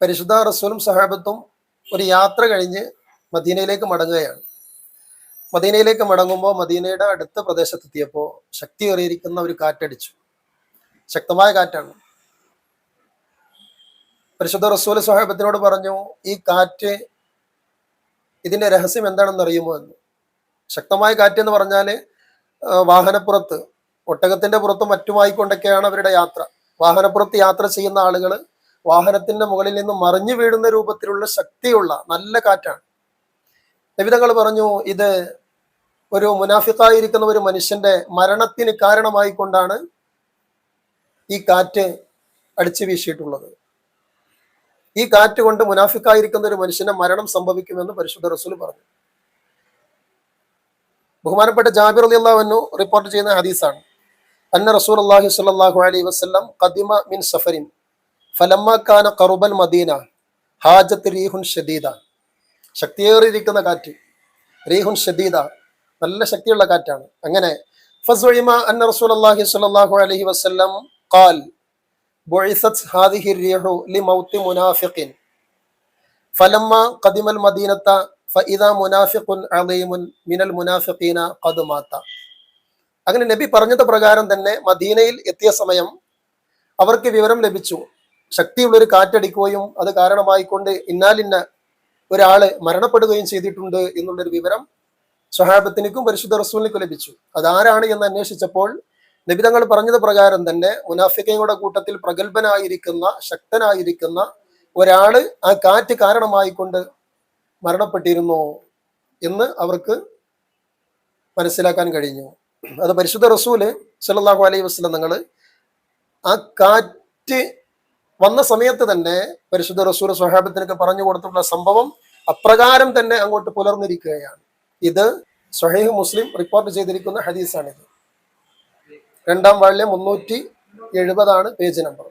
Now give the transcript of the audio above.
പരിശുദ്ധ റസൂലും സഹാബത്തും ഒരു യാത്ര കഴിഞ്ഞ് മദീനയിലേക്ക് മടങ്ങുകയാണ്. മദീനയിലേക്ക് മടങ്ങുമ്പോൾ മദീനയുടെ അടുത്ത പ്രദേശത്തെത്തിയപ്പോൾ ശക്തിയേറിയിരിക്കുന്ന ഒരു കാറ്റടിച്ചു. ശക്തമായ കാറ്റാണ്. പരിശുദ്ധ റസൂൽ സ്വഹാബത്തിനോട് പറഞ്ഞു, ഈ കാറ്റ്, ഇതിന്റെ രഹസ്യം എന്താണെന്ന് അറിയുമോ എന്ന്. ശക്തമായ കാറ്റ് എന്ന് പറഞ്ഞാൽ വാഹനപ്പുറത്ത്, ഒട്ടകത്തിന്റെ പുറത്തും മറ്റുമായിക്കൊണ്ടൊക്കെയാണ് അവരുടെ യാത്ര. വാഹനപ്പുറത്ത് യാത്ര ചെയ്യുന്ന ആളുകൾ വാഹനത്തിന്റെ മുകളിൽ നിന്ന് മറിഞ്ഞു വീഴുന്ന രൂപത്തിലുള്ള ശക്തിയുള്ള നല്ല കാറ്റാണ്. നബി തങ്ങൾ പറഞ്ഞു, ഇത് ഒരു മുനാഫിക്കായിരിക്കുന്ന ഒരു മനുഷ്യന്റെ മരണത്തിന് കാരണമായി കൊണ്ടാണ് ഈ കാറ്റ് അടിച്ചു വീശിയിട്ടുള്ളത്. ഈ കാറ്റ് കൊണ്ട് മുനാഫിക്കായിരിക്കുന്ന ഒരു മനുഷ്യന്റെ മരണം സംഭവിക്കുമെന്ന് പരിശുദ്ധ റസൂൽ പറഞ്ഞു. ബഹുമാനപ്പെട്ട ജാബിർ റളിയല്ലാഹു അൻഹു റിപ്പോർട്ട് ചെയ്യുന്ന ഹദീസാണ്. അന്ന റസൂലുള്ളാഹി സ്വല്ലല്ലാഹു അലൈഹി വസല്ലം ഖദിമ മിൻ സഫരിൻ ഫലമ്മ കാന ഖറുബൽ മദീന ഹാജത്ത് റീഹുൻ ഷദീദ. ശക്തിയേറിയിരിക്കുന്ന കാറ്റ്, റീഹുൻ ഷദീദ, നല്ല ശക്തിയുള്ള കാറ്റാണ്. അങ്ങനെ ഫസ്ഉഇമ അന്ന റസൂലുള്ളാഹി സ്വല്ലല്ലാഹു അലൈഹി വസല്ലം ഖാൽ ബുഇസത് ഹാദിഹി റീഹു ലിമൗതി മുനാഫിഖിൻ ഫലമ്മ ഖദിമൽ മദീനത ഫഇദാ മുനാഫിഖുൻ അളീമുൻ മിനൽ മുനാഫിഖീന ഖദ് മാത. അങ്ങനെ നബി പറഞ്ഞത് പ്രകാരം തന്നെ മദീനയിൽ എത്തിയ സമയം അവർക്ക് വിവരം ലഭിച്ചു, ശക്തിയുള്ളൊരു കാറ്റടിക്കുകയും അത് കാരണമായിക്കൊണ്ട് ഇന്നാലിന്ന ഒരാള് മരണപ്പെടുകയും ചെയ്തിട്ടുണ്ട് എന്നുള്ളൊരു വിവരം സ്വഹാബത്തിനും പരിശുദ്ധ റസൂലിനും ലഭിച്ചു. അതാരാണ് എന്ന് അന്വേഷിച്ചപ്പോൾ നബി തങ്ങൾ പറഞ്ഞത് പ്രകാരം തന്നെ മുനാഫിഖീങ്ങളുടെ കൂട്ടത്തിൽ പ്രഗത്ഭനായിരിക്കുന്ന, ശക്തനായിരിക്കുന്ന ഒരാള് ആ കാറ്റ് കാരണമായിക്കൊണ്ട് മരണപ്പെട്ടിരുന്നു എന്ന് അവർക്ക് മനസ്സിലാക്കാൻ കഴിഞ്ഞു. അത് പരിശുദ്ധ റസൂല് സല്ലല്ലാഹു അലൈഹി വസല്ലം തങ്ങൾ ആ കാറ്റ് വന്ന സമയത്ത് തന്നെ പരിശുദ്ധ റസൂൽ സ്വഹാബത്തിനൊക്കെ പറഞ്ഞു കൊടുത്തിട്ടുള്ള സംഭവം അപ്രകാരം തന്നെ അങ്ങോട്ട് പുലർന്നിരിക്കുകയാണ്. ഇത് സ്വഹീഹ് മുസ്ലിം റിപ്പോർട്ട് ചെയ്തിരിക്കുന്ന ഹദീസാണിത്. 2-ാം വാള്യം 370 പേജ് നമ്പർ.